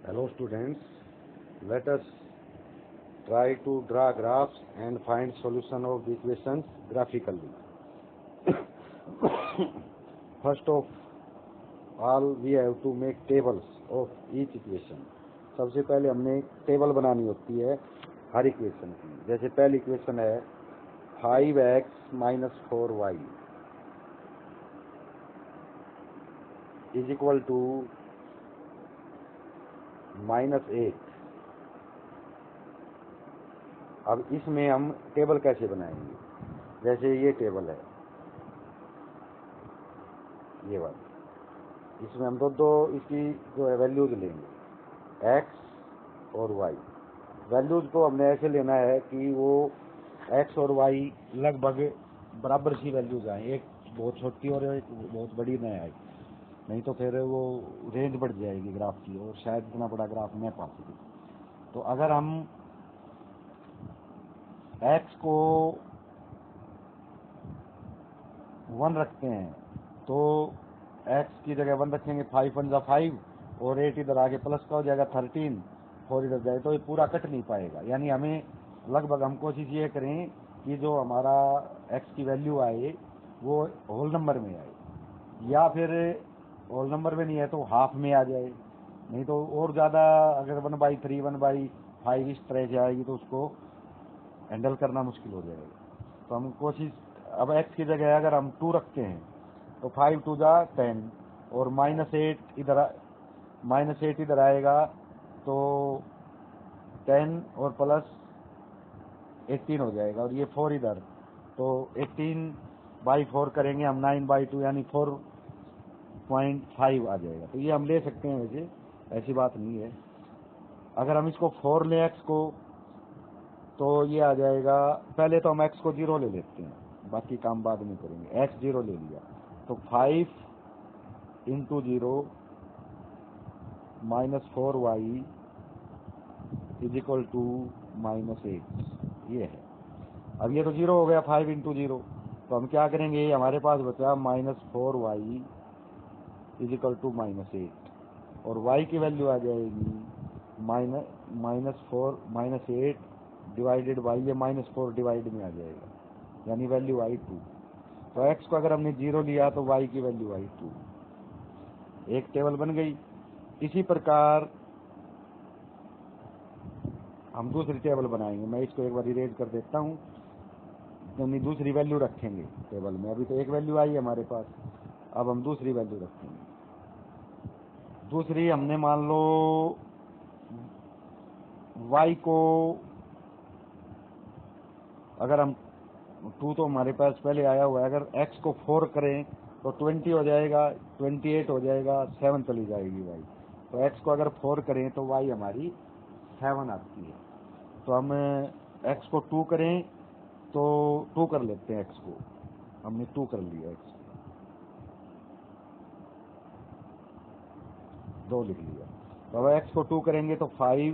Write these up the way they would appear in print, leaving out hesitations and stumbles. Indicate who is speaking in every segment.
Speaker 1: Hello students, let us try to draw graphs and find solution of the equations graphically. First of all we have to make tables of each equation. सबसे पहले हमने एक table बनानी होती है हर equation की। जैसे पहली इक्वेशन है 5x minus 4y is equal to -8। अब इसमें हम टेबल कैसे बनाएंगे? जैसे ये टेबल है, ये वाला, इसमें हम दो इसकी जो है वैल्यूज लेंगे x और y। वैल्यूज को हमने ऐसे लेना है कि वो x और y लगभग बराबर सी वैल्यूज आए, एक बहुत छोटी और एक बहुत बड़ी न आए, नहीं तो फिर वो रेंज बढ़ जाएगी ग्राफ की और शायद इतना बड़ा ग्राफ न पा सके। तो अगर हम x को 1 रखते हैं तो x की जगह 1 रखेंगे, 5 1 5 और 8 इधर आगे प्लस का हो जाएगा 13, 4 इधर जाए तो ये पूरा कट नहीं पाएगा। यानी हमें लगभग हम कोशिश ये करें कि जो हमारा x की वैल्यू आए वो होल नंबर में आए, या फिर होल नंबर में नहीं है तो हाफ में आ जाए, नहीं तो और ज़्यादा अगर 1/3 1/5 इस तरह से आएगी तो उसको हैंडल करना मुश्किल हो जाएगा। तो हम कोशिश, अब x की जगह अगर हम 2 रखते हैं तो 5 2 10 और -8 इधर आएगा तो 10 और प्लस 18 हो जाएगा, और ये 4 इधर तो 18/4 करेंगे हम 9/2 यानी 4.5 आ जाएगा। तो ये हम ले सकते हैं, वैसे ऐसी बात नहीं है। अगर हम इसको 4 ले x को तो ये आ जाएगा, पहले तो हम x को 0 ले लेते हैं, बाकी काम बाद में करेंगे। x 0 ले लिया तो 5 × 0 -4y = -8 ये है। अब ये तो 0 हो गया 5 × 0, तो हम क्या करेंगे, हमारे पास बचा -4y = -8 और y की वैल्यू आ जाएगी -8 डिवाइडेड बाई ये -4 डिवाइड में आ जाएगा, यानी वैल्यू आई 2। तो x को अगर हमने 0 लिया तो y की वैल्यू आई 2। एक टेबल बन गई। इसी प्रकार हम दूसरी टेबल बनाएंगे। मैं इसको एक बार इरेज कर देता हूँ, यानी दूसरी वैल्यू रखेंगे टेबल में। अभी तो एक वैल्यू आई है हमारे पास, अब हम दूसरी वैल्यू रखेंगे। दूसरी हमने मान लो y को, अगर हम 2 तो हमारे पास पहले आया हुआ है, अगर x को 4 करें तो 20 हो जाएगा, 28 हो जाएगा, 7 चली जाएगी y। तो x को अगर 4 करें तो y हमारी 7 आती है। तो हम x को 2 करें तो 2 कर लेते हैं, x को हमने 2 कर लिया, x 2 लिख लिया। तो अब x को 2 करेंगे तो 5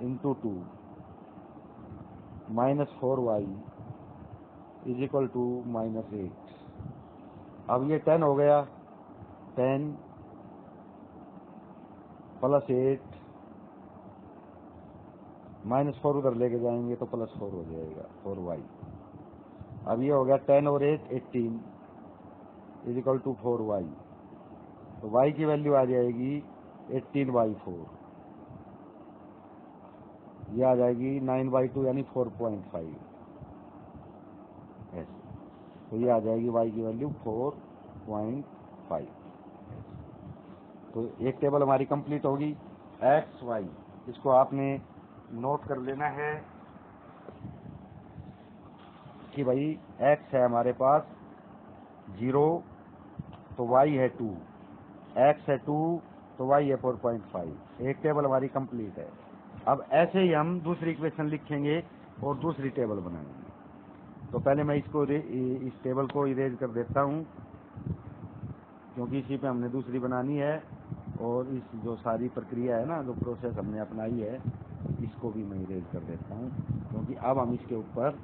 Speaker 1: × 2 -4y = -8। अब ये 10 हो गया, 10 + 8 -4 उधर लेके जाएंगे तो +4 हो जाएगा 4y। अब ये हो गया 10 और 8 18 = 4y। तो y की वैल्यू आ जाएगी 18/4, ये आ जाएगी 9/2 यानी 4.5 ऐसे। तो ये आ जाएगी y की वैल्यू 4.5। तो एक टेबल हमारी कंप्लीट होगी। x y, इसको आपने नोट कर लेना है कि भाई x है हमारे पास 0 तो y है 2, x है 2 तो y है 4.5। एक टेबल हमारी कंप्लीट है। अब ऐसे ही हम दूसरी इक्वेशन लिखेंगे और दूसरी टेबल बनाएंगे। तो पहले मैं इसको इस टेबल को इरेज कर देता हूँ, क्योंकि इसी पे हमने दूसरी बनानी है, और इस जो सारी प्रक्रिया है ना, जो प्रोसेस हमने अपनाई है, इसको भी मैं इरेज कर देता हूँ, क्योंकि अब हम इसके ऊपर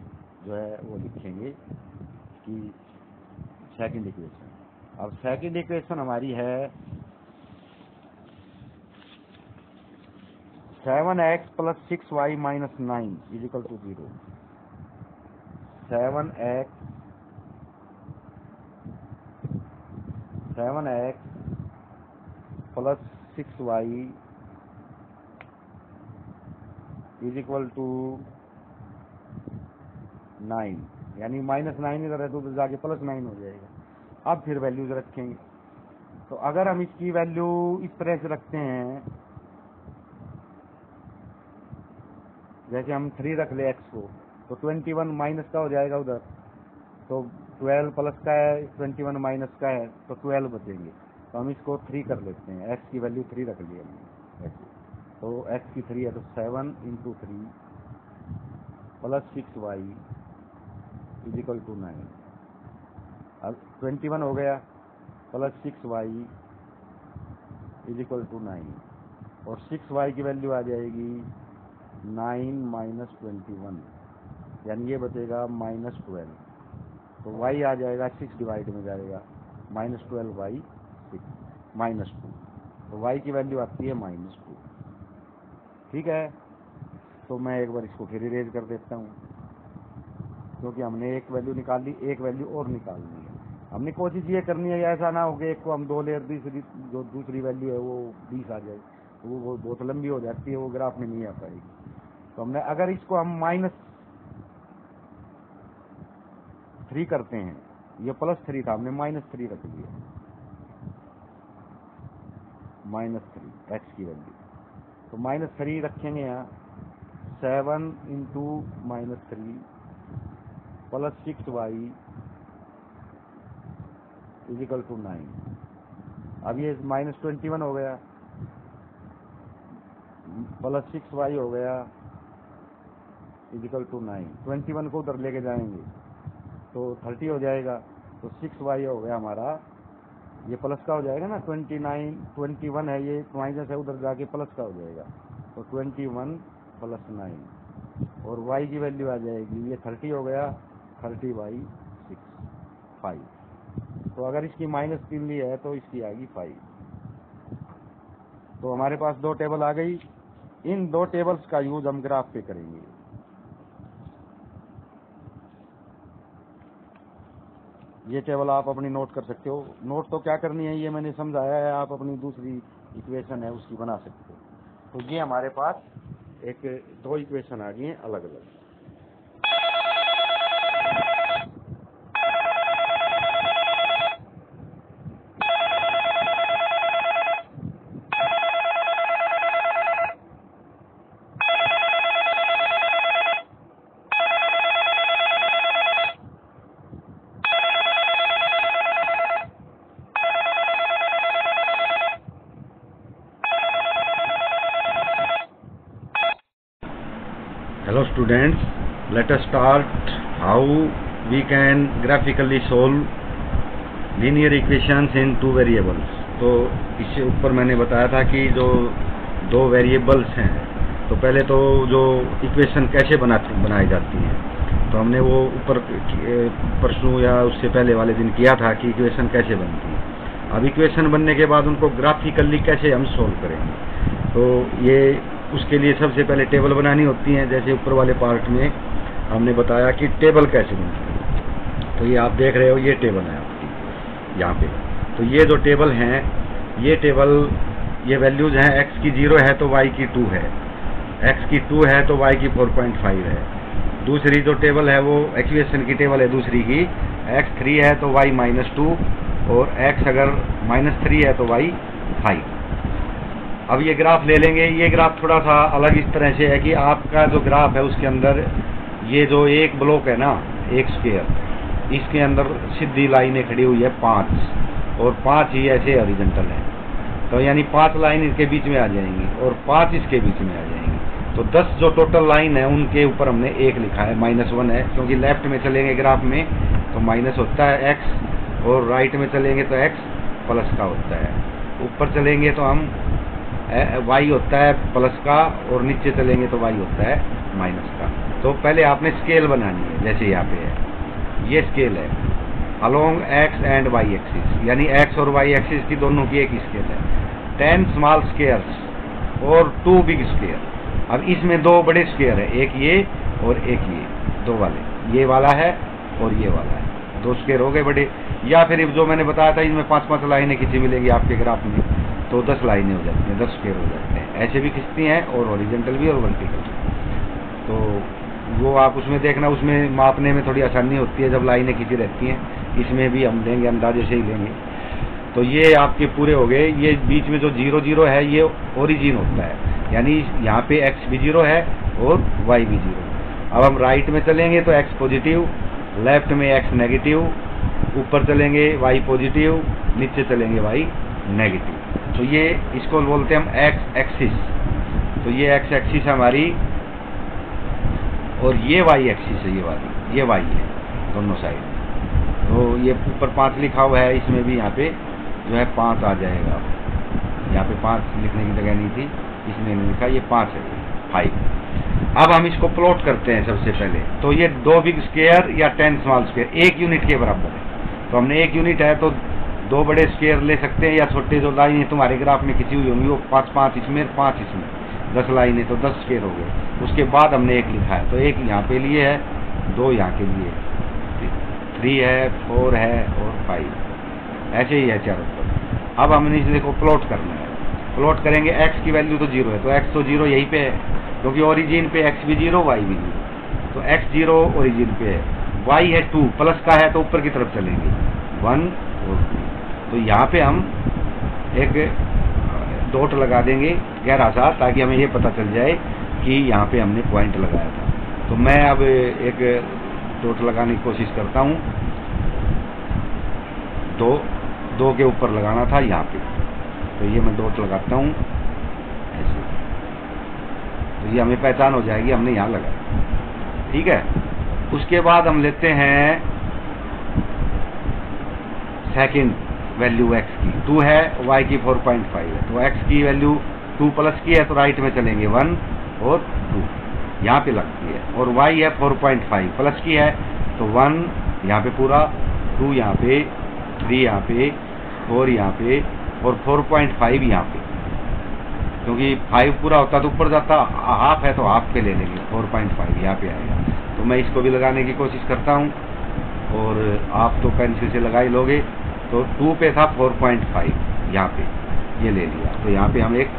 Speaker 1: जो है वो लिखेंगे कि सेकंड इक्वेशन। अब सेकंड इक्वेशन हमारी है 7x plus 6y minus 9 is equal to 0। 7x plus 6y is equal to 9, यानी माइनस 9 इधर है तो उधर जाके प्लस 9 हो जाएगा। अब फिर वैल्यूज रखेंगे। तो अगर हम इसकी वैल्यू इस तरह से रखते हैं, जैसे हम 3 रख ले x को, तो 21 माइनस का हो जाएगा उधर, तो 12 प्लस का है, 21 माइनस का है, तो 12 बचेंगे। तो हम इसको 3 कर लेते हैं, x की वैल्यू 3 रख ली हमने ऐसे, तो x की 3 है, तो 7 into 3 plus 6y is equal to 9। अब 21 हो गया plus 6y is equal to 9, और 6y की वैल्यू आ जाएगी 9 माइनस 21, यानी ये बचेगा माइनस 12। तो y आ जाएगा 6 डिवाइड में जाएगा माइनस 12 बाई 6 माइनस 2, तो y की वैल्यू आती है माइनस 2। ठीक है, तो मैं एक बार इसको फिर इरेज कर देता हूँ, क्योंकि हमने एक वैल्यू निकाल ली, एक वैल्यू और निकालनी है। हमने कोशिश ये करनी है ऐसा ना हो कि एक को हम 2 लेयर जो दूसरी वैल्यू है वो 20 आ जाए, तो वो बहुत लंबी हो जाती है, वो ग्राफ में नहीं आ पाएगी। तो हमने अगर इसको हम माइनस 3 करते हैं, ये प्लस 3 था, हमने माइनस 3 रख दिया, माइनस 3 एक्स की वैल्यू, तो माइनस 3 रखेंगे यहाँ। 7 into minus 3 plus 6y is equal to 9। अब ये माइनस 21 हो गया प्लस 6y हो गया इज इक्वल टू 9। 21 को उधर लेके जाएंगे तो 30 हो जाएगा, तो 6y हो गया हमारा, ये प्लस का हो जाएगा ना, 21 है, ये माइनस है, उधर जाके प्लस का हो जाएगा, तो 21 प्लस 9, और y की वैल्यू आ जाएगी, ये 30 हो गया, 30 बाई 6 5। तो अगर इसकी माइनस 3 ली है तो इसकी आएगी 5। तो हमारे पास 2 टेबल आ गई। इन 2 टेबल्स का यूज हम ग्राफ पे करेंगे। ये टेबल आप अपनी नोट कर सकते हो। नोट तो क्या करनी है ये मैंने समझाया है, आप अपनी दूसरी इक्वेशन है उसकी बना सकते हो। तो ये हमारे पास एक 2 इक्वेशन आ गई हैं अलग अलग। Hello students, let us start how we can graphically solve linear equations in 2 variables। तो इससे ऊपर मैंने बताया था कि जो 2 वेरिएबल्स हैं, तो पहले तो जो इक्वेशन कैसे बनाई जाती हैं, तो हमने वो ऊपर परसों या उससे पहले वाले दिन किया था कि इक्वेशन कैसे बनती है। अब इक्वेशन बनने के बाद उनको ग्राफिकली कैसे हम सोल्व करेंगे, तो ये उसके लिए सबसे पहले टेबल बनानी होती है। जैसे ऊपर वाले पार्ट में हमने बताया कि टेबल कैसे बनती है, तो ये आप देख रहे हो, ये टेबल है आपकी यहाँ पे। तो ये जो टेबल हैं, ये टेबल, ये वैल्यूज हैं, x की 0 है तो y की 2 है, x की 2 है तो y की 4.5 है। दूसरी जो टेबल है वो इक्वेशन की टेबल है दूसरी की, x 3 है तो y -2, और x अगर -3 है तो y 5। अब ये ग्राफ ले लेंगे। ये ग्राफ थोड़ा सा अलग इस तरह से है कि आपका जो ग्राफ है उसके अंदर ये जो एक ब्लॉक है ना, एक स्क्वायर, इसके अंदर सीधी लाइनें खड़ी हुई है 5, और 5 ही ऐसे हॉरिजॉन्टल है, तो यानी 5 लाइन इसके बीच में आ जाएंगी और 5 इसके बीच में आ जाएंगी। तो 10 जो टोटल लाइन है उनके ऊपर हमने 1 लिखा है, -1 है, क्योंकि लेफ्ट में चलेंगे ग्राफ में तो माइनस होता है x, और राइट में चलेंगे तो x प्लस का होता है। ऊपर चलेंगे तो हम y होता है प्लस का, और नीचे चलेंगे तो y होता है माइनस का। तो पहले आपने स्केल बनानी है, जैसे यहाँ पे है, ये स्केल है along x and y axis, यानी x और y एक्सिस की दोनों की एक स्केल है। 10 स्मॉल स्क्वायर्स और 2 बिग स्क्वायर, अब इसमें दो बड़े स्क्वायर है, एक ये और एक ये, दो वाले, ये वाला है और ये वाला है, दो स्क्वायर हो गए बड़े। या फिर जो मैंने बताया था इनमें 5-5 लाइनें खींची मिलेगी आपके ग्राफ में, तो 10 लाइनें हो जाती हैं, 10 स्क्वायर हो जाते हैं। ऐसे भी खींचती हैं और हॉरिजॉन्टल भी और वर्टिकल भी। तो वो आप उसमें देखना, उसमें मापने में थोड़ी आसानी होती है जब लाइनें खींची रहती हैं। इसमें भी हम लेंगे, अंदाजे से ही लेंगे। तो ये आपके पूरे हो गए। ये बीच में जो 0 0 है ये ओरिजिन होता है, यानी यहाँ पे x भी 0 है और y भी 0। अब हम राइट में चलेंगे तो x पॉजिटिव, लेफ्ट में x नेगेटिव, ऊपर चलेंगे y पॉजिटिव, नीचे चलेंगे y नेगेटिव। तो ये इसको बोलते हैं हम x एक्सिस। तो ये x एक्सिस हमारी और ये y एक्सिस है, ये वाली, ये y है दोनों साइड। तो ये ऊपर 5 लिखा हुआ है, इसमें भी यहाँ पे जो है 5 आ जाएगा। यहाँ पे 5 लिखने की जगह नहीं थी, इसने नहीं लिखा, ये 5 है, 5। अब हम इसको प्लॉट करते हैं सबसे पहले। तो ये 2 बिग स्क्वायर या 10 स्मॉल स्क्वायर 1 यूनिट के बराबर है। तो हमने 1 यूनिट है तो 2 बड़े स्क्वायर ले सकते हैं, या छोटे जो लाइनें तुम्हारे ग्राफ में खींची हुई होंगी वो 5-5 इसमें, 5 इसमें, 10 लाइनें तो 10 स्क्वायर हो गए। उसके बाद हमने 1 लिखा है, तो 1 यहाँ पे लिए है, 2 यहाँ के लिए, 3 है, 4 है और 5, ऐसे ही है चारों तरफ। अब हमने इसको प्लॉट करना है। प्लॉट करेंगे, x की वैल्यू तो 0 है, तो x तो 0 यहीं पे है, क्योंकि ओरिजिन पे x भी 0 y भी 0। तो x 0 ओरिजिन पे है, y है 2, प्लस का है तो ऊपर की तरफ चलेंगे 1 और 2। तो यहाँ पे हम एक डॉट लगा देंगे गहरा सा, ताकि हमें ये पता चल जाए कि यहाँ पे हमने पॉइंट लगाया था। तो मैं अब एक डॉट लगाने की कोशिश करता हूँ। 2 के ऊपर लगाना था यहाँ पे, तो ये मैं डॉट लगाता हूँ ऐसे, तो ये हमें पहचान हो जाएगी हमने यहाँ लगाया। ठीक है। उसके बाद हम लेते हैं सेकंड वैल्यू x की, 2 है, y की 4.5 है। तो x की वैल्यू 2 प्लस की है, तो राइट में चलेंगे 1 और 2, यहाँ पे लगती है। और y है 4.5, प्लस की है तो 1 यहाँ पे पूरा, 2 यहाँ पे, 3 यहाँ पे, 4 यहाँ पे और 4.5 यहाँ पे। क्योंकि 5 पूरा होता तो ऊपर जाता, हाफ है तो हाफ पे ले लेंगे, 4.5 यहाँ पे आएगा। तो मैं इसको भी लगाने की कोशिश करता हूँ, और आप तो पेंसिल से लगा ही लोगे। तो 2 पे था 4.5, यहाँ पे ये ले लिया। तो यहाँ पे हम एक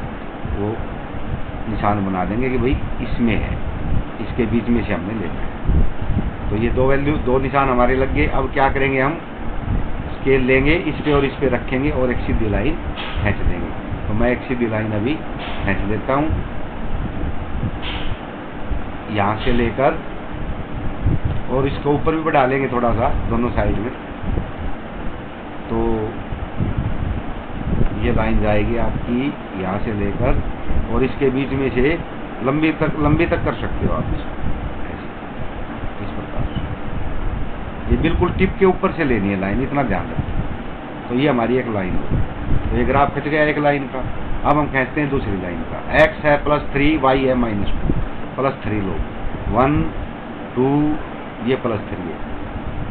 Speaker 1: वो निशान बना देंगे कि भाई इसमें है, इसके बीच में से हमने लेना है। तो ये 2 वैल्यू, 2 निशान हमारे लग गए। अब क्या करेंगे, हम स्केल लेंगे, इस पे और इस पे रखेंगे और एक सीधी लाइन खींच देंगे। तो मैं एक सीधी लाइन अभी खींच देता हूँ, यहाँ से लेकर, और इसको ऊपर भी बढ़ा लेंगे थोड़ा सा दोनों साइड में। तो ये लाइन जाएगी आपकी यहाँ से लेकर, और इसके बीच में से लंबी तक कर सकते हो आप इसको, इस प्रकार से। ये बिल्कुल टिप के ऊपर से लेनी है लाइन, इतना ध्यान रखें। तो ये हमारी एक लाइन हो, तो ये ग्राफ खिंच गया एक लाइन का। अब हम खींचते हैं दूसरी लाइन का। x है +3, y है -2, +3 लो, 1 2, ये +3 है।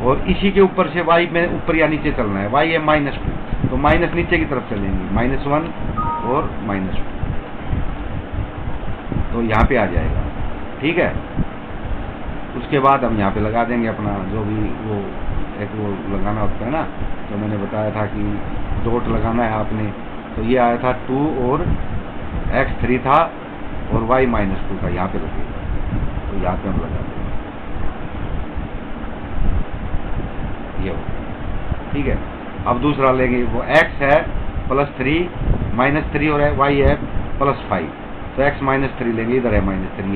Speaker 1: और इसी के ऊपर से y में ऊपर या नीचे चलना है, y है -2, तो माइनस नीचे की तरफ चलेंगे, -1 और -2, तो यहाँ पे आ जाएगा। ठीक है। उसके बाद हम यहाँ पे लगा देंगे अपना जो भी वो एक वो लगाना होता है ना, तो मैंने बताया था कि डॉट लगाना है आपने। तो ये आया था 2 और x 3 था और y -2 था, यहाँ पे लगेगा। तो यहाँ पे हम लगा देंगे, ये हो। ठीक है। अब दूसरा लेंगे, वो x है +3, -3 और y है +5, तो x -3 लेंगे, इधर है -3,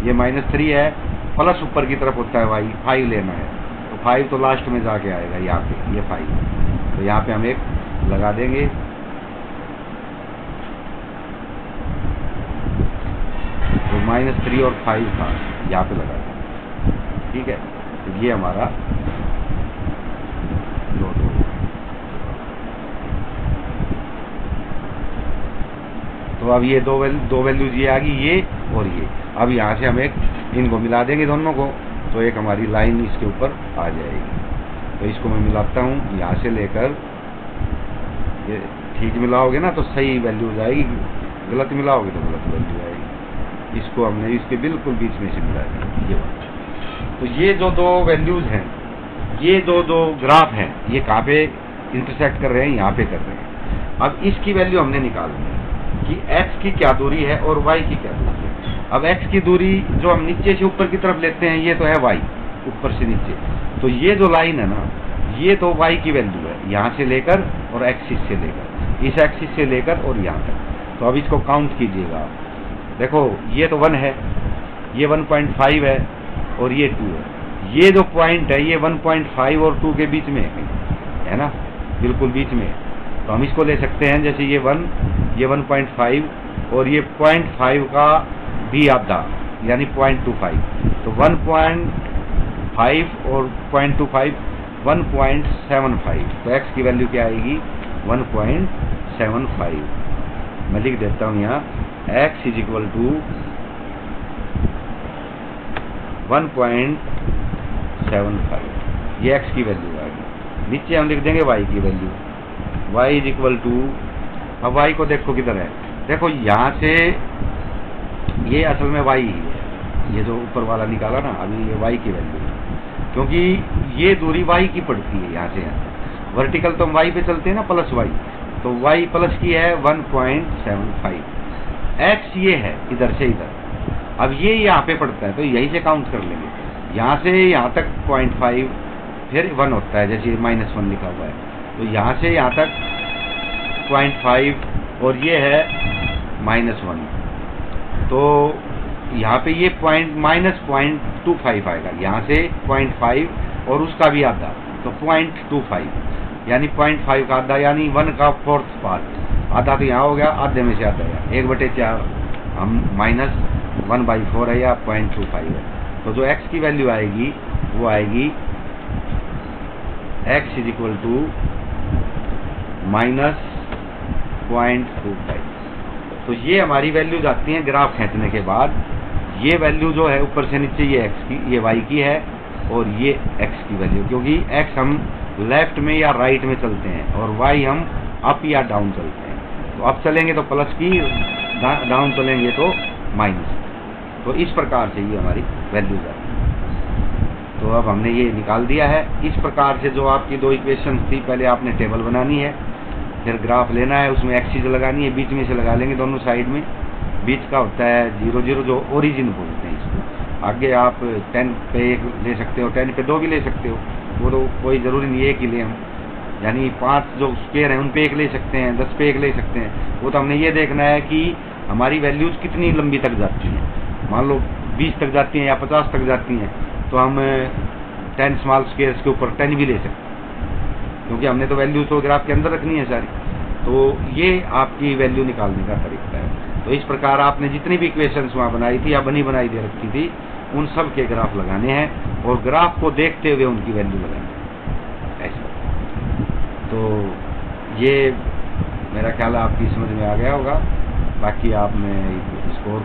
Speaker 1: ये -3 है, प्लस ऊपर की तरफ होता है y, 5 लेना है। तो 5 तो लास्ट में जाके आएगा यहाँ पे, ये 5। तो यहाँ पे हम एक लगा देंगे। तो -3 और 5 था, यहाँ पे लगा देंगे। ठीक है। तो ये हमारा डॉट हो गया। तो अब ये दो वैल्यूज ये आ गई, ये और ये। अब यहाँ से हम एक इनको मिला देंगे दोनों को, तो एक हमारी लाइन इसके ऊपर आ जाएगी। तो इसको मैं मिलाता हूँ, यहाँ से लेकर, ये ठीक मिलाओगे ना तो सही वैल्यूज आएगी, गलत मिलाओगे तो गलत वैल्यू आएगी। इसको हमने इसके बिल्कुल बीच में से मिला दिया, ये बात। तो ये जो दो वैल्यूज हैं, ये दो ग्राफ हैं, ये कहाँ पे इंटरसेक्ट कर रहे हैं, यहाँ पे कर रहे हैं। अब इसकी वैल्यू हमने निकालनी है कि x की क्या दूरी है और y की क्या दूरी है। अब x की दूरी जो हम नीचे से ऊपर की तरफ लेते हैं, ये तो है y, ऊपर से नीचे। तो ये जो लाइन है ना, ये तो y की वैल्यू है, यहाँ से लेकर और एक्सिस से लेकर, इस एक्सिस से लेकर और यहाँ तक। तो अब इसको काउंट कीजिएगा आप। देखो ये तो 1 है, ये 1.5 है और ये 2 है। ये जो पॉइंट है ये 1.5 और 2 के बीच में है ना, बिल्कुल बीच में। तो हम इसको ले सकते हैं, जैसे ये 1, ये 1.5 और ये 0.5 का भी आधा, यानी 0.25। तो 1.5 और 0.25 1.75। तो x की वैल्यू क्या आएगी, 1.75। मैं लिख देता हूं यहाँ, x इज इक्वल टू 1.75, ये x की वैल्यू आएगी। नीचे हम लिख देंगे y की value, y is equal to, अब y को देखो किधर है, देखो यहाँ से ये असल में y ही है, ये जो ऊपर वाला निकाला ना अभी, ये y की वैल्यू है, क्योंकि ये दूरी y की पड़ती है यहाँ से यहाँ। वर्टिकल तो हम y पे चलते हैं ना, प्लस y, तो y प्लस की है 1.75। x ये है इधर से इधर, अब ये यहाँ पे पड़ता है तो यहीं से काउंट कर लेंगे, यहाँ से यहाँ तक 0.5, फिर 1 होता है, जैसे -1 लिखा हुआ है। तो यहाँ से यहाँ तक 0.5 और ये है -1, तो यहाँ पे ये -0.25 आएगा, यहाँ से 0.5 और उसका भी आधा, तो 0.25, यानी 0.5 का आधा, यानी 1 का 4th पार्ट। आधा तो यहाँ हो गया, आधे में से आधा है 1/4, हम -1/4 है या 0.25 है। तो जो x की वैल्यू आएगी वो आएगी x इज इक्वल टू -0.25। तो ये हमारी वैल्यूज आती हैं ग्राफ खींचने के बाद। ये वैल्यू जो है ऊपर से नीचे, ये x की, ये y की है, और ये x की वैल्यू, क्योंकि x हम लेफ्ट में या राइट में चलते हैं और y हम अप या डाउन चलते हैं। तो अप चलेंगे तो प्लस की, डाउन चलेंगे तो माइनस। तो इस प्रकार से ये हमारी वैल्यूज आती है। तो अब हमने ये निकाल दिया है। इस प्रकार से जो आपकी दो इक्वेशन थी, पहले आपने टेबल बनानी है, फिर ग्राफ लेना है, उसमें एक्सिस लगानी है, बीच में से लगा लेंगे दोनों साइड में। बीच का होता है 0, 0, जो ओरिजिन बोलते हैं इसको। आगे आप 10 पे 1 ले सकते हो, 10 पे 2 भी ले सकते हो, वो तो कोई ज़रूरी नहीं है कि ले हम, यानी 5 जो स्क्वायर हैं उन पे 1 ले सकते हैं, 10 पे 1 ले सकते हैं। वो तो हमने ये देखना है कि हमारी वैल्यूज कितनी लंबी तक जाती हैं। मान लो 20 तक जाती हैं या 50 तक जाती हैं, तो हम 10 स्मॉल स्क्वायर्स के ऊपर 10 भी ले सकते हैं, क्योंकि हमने तो वैल्यूज तो ग्राफ के अंदर रखनी है सारी। तो ये आपकी वैल्यू निकालने का तरीका है। तो इस प्रकार आपने जितनी भी इक्वेशंस वहाँ बनाई थी या बनी बनाई दे रखी थी, उन सब के ग्राफ लगाने हैं और ग्राफ को देखते हुए उनकी वैल्यू लगानी है, ऐसा। तो ये मेरा ख्याल आपकी समझ में आ गया होगा। बाकी आपने इसको